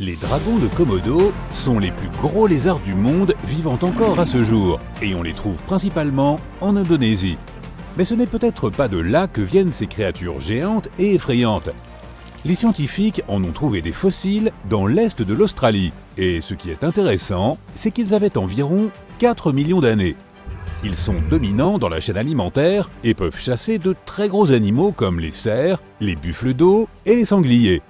Les dragons de Komodo sont les plus gros lézards du monde vivant encore à ce jour, et on les trouve principalement en Indonésie. Mais ce n'est peut-être pas de là que viennent ces créatures géantes et effrayantes. Les scientifiques en ont trouvé des fossiles dans l'est de l'Australie, et ce qui est intéressant, c'est qu'ils avaient environ 4 millions d'années. Ils sont dominants dans la chaîne alimentaire et peuvent chasser de très gros animaux comme les cerfs, les buffles d'eau et les sangliers.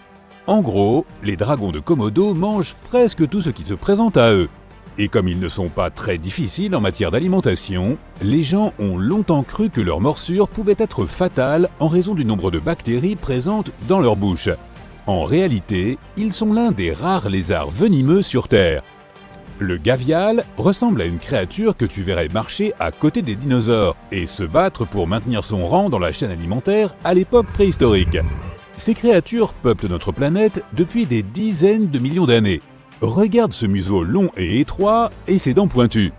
En gros, les dragons de Komodo mangent presque tout ce qui se présente à eux. Et comme ils ne sont pas très difficiles en matière d'alimentation, les gens ont longtemps cru que leur morsure pouvait être fatale en raison du nombre de bactéries présentes dans leur bouche. En réalité, ils sont l'un des rares lézards venimeux sur Terre. Le gavial ressemble à une créature que tu verrais marcher à côté des dinosaures et se battre pour maintenir son rang dans la chaîne alimentaire à l'époque préhistorique. Ces créatures peuplent notre planète depuis des dizaines de millions d'années. Regarde ce museau long et étroit et ses dents pointues.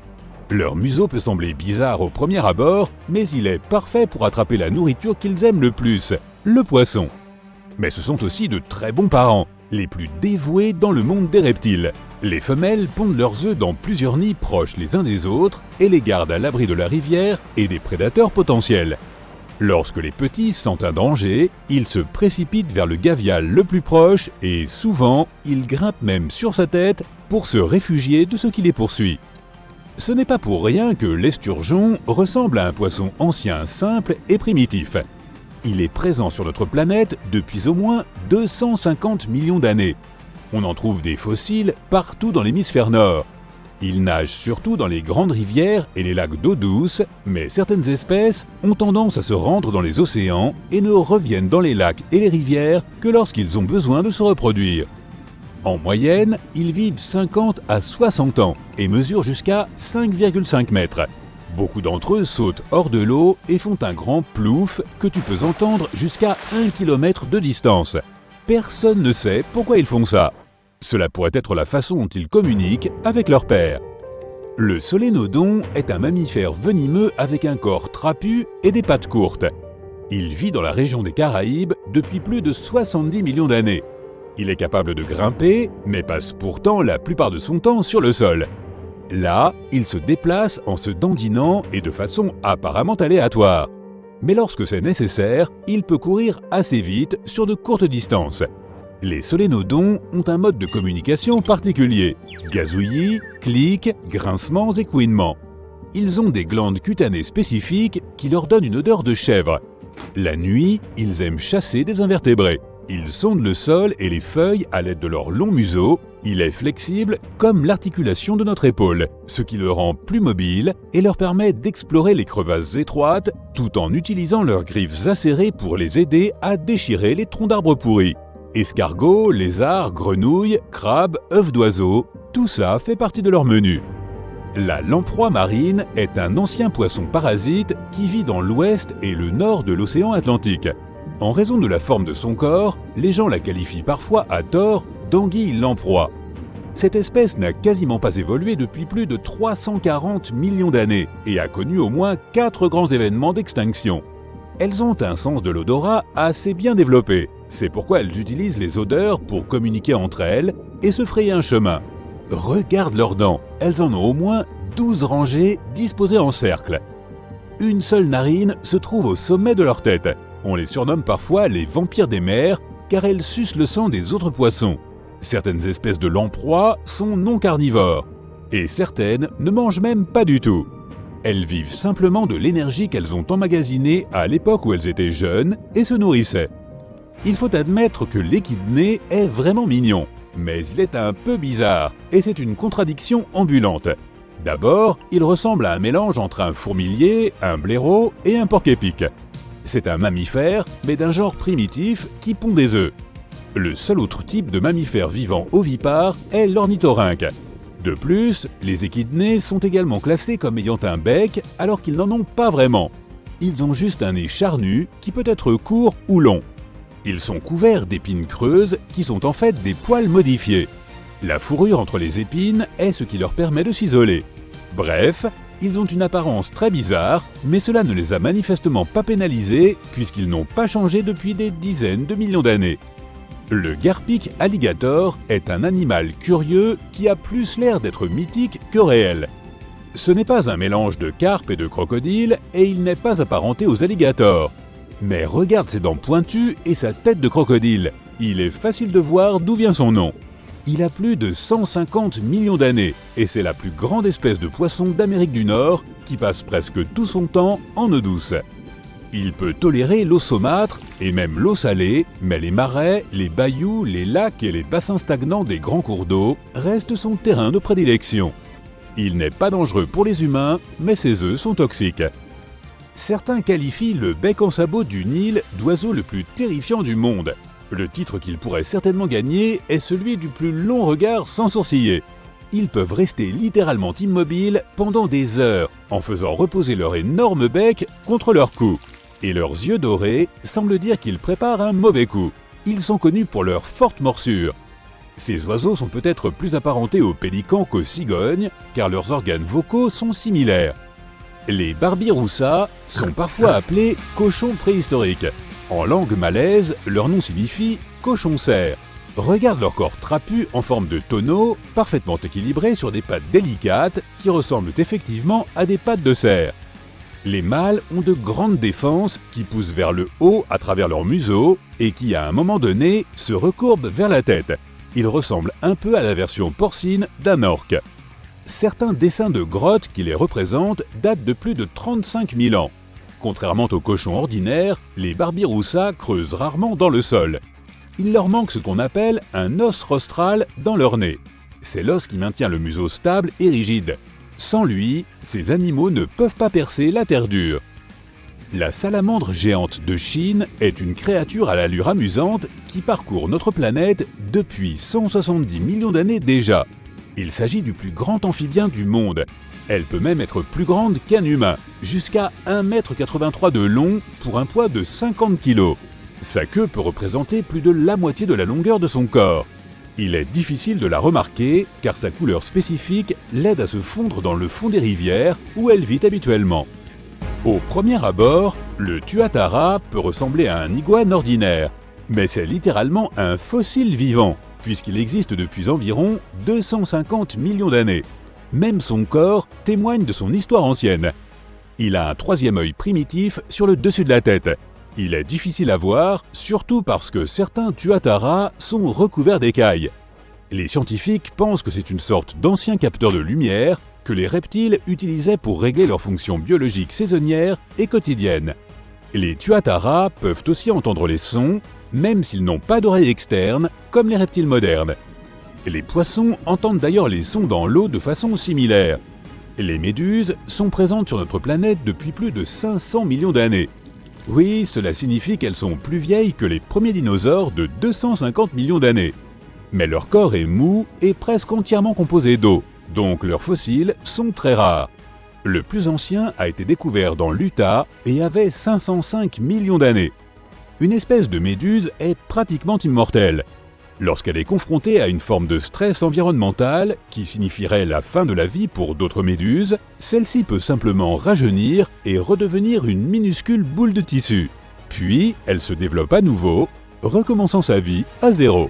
Leur museau peut sembler bizarre au premier abord, mais il est parfait pour attraper la nourriture qu'ils aiment le plus, le poisson. Mais ce sont aussi de très bons parents, les plus dévoués dans le monde des reptiles. Les femelles pondent leurs œufs dans plusieurs nids proches les uns des autres et les gardent à l'abri de la rivière et des prédateurs potentiels. Lorsque les petits sentent un danger, ils se précipitent vers le gavial le plus proche et souvent, ils grimpent même sur sa tête pour se réfugier de ce qui les poursuit. Ce n'est pas pour rien que l'esturgeon ressemble à un poisson ancien, simple et primitif. Il est présent sur notre planète depuis au moins 250 millions d'années. On en trouve des fossiles partout dans l'hémisphère nord. Il nage surtout dans les grandes rivières et les lacs d'eau douce, mais certaines espèces ont tendance à se rendre dans les océans et ne reviennent dans les lacs et les rivières que lorsqu'ils ont besoin de se reproduire. En moyenne, ils vivent 50 à 60 ans et mesurent jusqu'à 5,5 mètres. Beaucoup d'entre eux sautent hors de l'eau et font un grand plouf que tu peux entendre jusqu'à 1 km de distance. Personne ne sait pourquoi ils font ça. Cela pourrait être la façon dont ils communiquent avec leur père. Le solénodon est un mammifère venimeux avec un corps trapu et des pattes courtes. Il vit dans la région des Caraïbes depuis plus de 70 millions d'années. Il est capable de grimper, mais passe pourtant la plupart de son temps sur le sol. Là, il se déplace en se dandinant et de façon apparemment aléatoire. Mais lorsque c'est nécessaire, il peut courir assez vite sur de courtes distances. Les solénodons ont un mode de communication particulier. Gazouillis, clics, grincements et couinements. Ils ont des glandes cutanées spécifiques qui leur donnent une odeur de chèvre. La nuit, ils aiment chasser des invertébrés. Ils sondent le sol et les feuilles à l'aide de leur long museau. Il est flexible comme l'articulation de notre épaule, ce qui le rend plus mobile et leur permet d'explorer les crevasses étroites tout en utilisant leurs griffes acérées pour les aider à déchirer les troncs d'arbres pourris. Escargots, lézards, grenouilles, crabes, œufs d'oiseaux, tout ça fait partie de leur menu. La lamproie marine est un ancien poisson parasite qui vit dans l'ouest et le nord de l'océan Atlantique. En raison de la forme de son corps, les gens la qualifient parfois à tort d'anguille lamproie. Cette espèce n'a quasiment pas évolué depuis plus de 340 millions d'années et a connu au moins 4 grands événements d'extinction. Elles ont un sens de l'odorat assez bien développé. C'est pourquoi elles utilisent les odeurs pour communiquer entre elles et se frayer un chemin. Regarde leurs dents, elles en ont au moins 12 rangées disposées en cercle. Une seule narine se trouve au sommet de leur tête. On les surnomme parfois les vampires des mers car elles sucent le sang des autres poissons. Certaines espèces de lamproies sont non carnivores et certaines ne mangent même pas du tout. Elles vivent simplement de l'énergie qu'elles ont emmagasinée à l'époque où elles étaient jeunes et se nourrissaient. Il faut admettre que l'échidné est vraiment mignon, mais il est un peu bizarre et c'est une contradiction ambulante. D'abord, il ressemble à un mélange entre un fourmilier, un blaireau et un porc-épic. C'est un mammifère, mais d'un genre primitif qui pond des œufs. Le seul autre type de mammifère vivant ovipare est l'ornithorynque. De plus, les échidnés sont également classés comme ayant un bec alors qu'ils n'en ont pas vraiment. Ils ont juste un nez charnu qui peut être court ou long. Ils sont couverts d'épines creuses qui sont en fait des poils modifiés. La fourrure entre les épines est ce qui leur permet de s'isoler. Bref, ils ont une apparence très bizarre, mais cela ne les a manifestement pas pénalisés puisqu'ils n'ont pas changé depuis des dizaines de millions d'années. Le Garpic alligator est un animal curieux qui a plus l'air d'être mythique que réel. Ce n'est pas un mélange de carpe et de crocodile et il n'est pas apparenté aux alligators. Mais regarde ses dents pointues et sa tête de crocodile. Il est facile de voir d'où vient son nom. Il a plus de 150 millions d'années et c'est la plus grande espèce de poisson d'Amérique du Nord qui passe presque tout son temps en eau douce. Il peut tolérer l'eau saumâtre et même l'eau salée, mais les marais, les bayous, les lacs et les bassins stagnants des grands cours d'eau restent son terrain de prédilection. Il n'est pas dangereux pour les humains, mais ses œufs sont toxiques. Certains qualifient le bec en sabot du Nil d'oiseau le plus terrifiant du monde. Le titre qu'il pourrait certainement gagner est celui du plus long regard sans sourciller. Ils peuvent rester littéralement immobiles pendant des heures en faisant reposer leur énorme bec contre leur cou. Et leurs yeux dorés semblent dire qu'ils préparent un mauvais coup. Ils sont connus pour leur forte morsure. Ces oiseaux sont peut-être plus apparentés aux pélicans qu'aux cigognes, car leurs organes vocaux sont similaires. Les barbiroussas sont parfois appelés cochons préhistoriques. En langue malaise, leur nom signifie cochon-cerf. Regarde leur corps trapu en forme de tonneau, parfaitement équilibré sur des pattes délicates qui ressemblent effectivement à des pattes de cerf. Les mâles ont de grandes défenses qui poussent vers le haut à travers leur museau et qui, à un moment donné, se recourbent vers la tête. Ils ressemblent un peu à la version porcine d'un orque. Certains dessins de grottes qui les représentent datent de plus de 35 000 ans. Contrairement aux cochons ordinaires, les barbiroussas creusent rarement dans le sol. Il leur manque ce qu'on appelle un os rostral dans leur nez. C'est l'os qui maintient le museau stable et rigide. Sans lui, ces animaux ne peuvent pas percer la terre dure. La salamandre géante de Chine est une créature à l'allure amusante qui parcourt notre planète depuis 170 millions d'années déjà. Il s'agit du plus grand amphibien du monde. Elle peut même être plus grande qu'un humain, jusqu'à 1,83 m de long pour un poids de 50 kg. Sa queue peut représenter plus de la moitié de la longueur de son corps. Il est difficile de la remarquer car sa couleur spécifique l'aide à se fondre dans le fond des rivières où elle vit habituellement. Au premier abord, le tuatara peut ressembler à un iguane ordinaire, mais c'est littéralement un fossile vivant, puisqu'il existe depuis environ 250 millions d'années. Même son corps témoigne de son histoire ancienne. Il a un troisième œil primitif sur le dessus de la tête. Il est difficile à voir, surtout parce que certains tuataras sont recouverts d'écailles. Les scientifiques pensent que c'est une sorte d'ancien capteur de lumière que les reptiles utilisaient pour régler leurs fonctions biologiques saisonnières et quotidiennes. Les tuataras peuvent aussi entendre les sons, même s'ils n'ont pas d'oreille externe, comme les reptiles modernes. Les poissons entendent d'ailleurs les sons dans l'eau de façon similaire. Les méduses sont présentes sur notre planète depuis plus de 500 millions d'années. Oui, cela signifie qu'elles sont plus vieilles que les premiers dinosaures de 250 millions d'années. Mais leur corps est mou et presque entièrement composé d'eau, donc leurs fossiles sont très rares. Le plus ancien a été découvert dans l'Utah et avait 505 millions d'années. Une espèce de méduse est pratiquement immortelle. Lorsqu'elle est confrontée à une forme de stress environnemental, qui signifierait la fin de la vie pour d'autres méduses, celle-ci peut simplement rajeunir et redevenir une minuscule boule de tissu. Puis, elle se développe à nouveau, recommençant sa vie à zéro.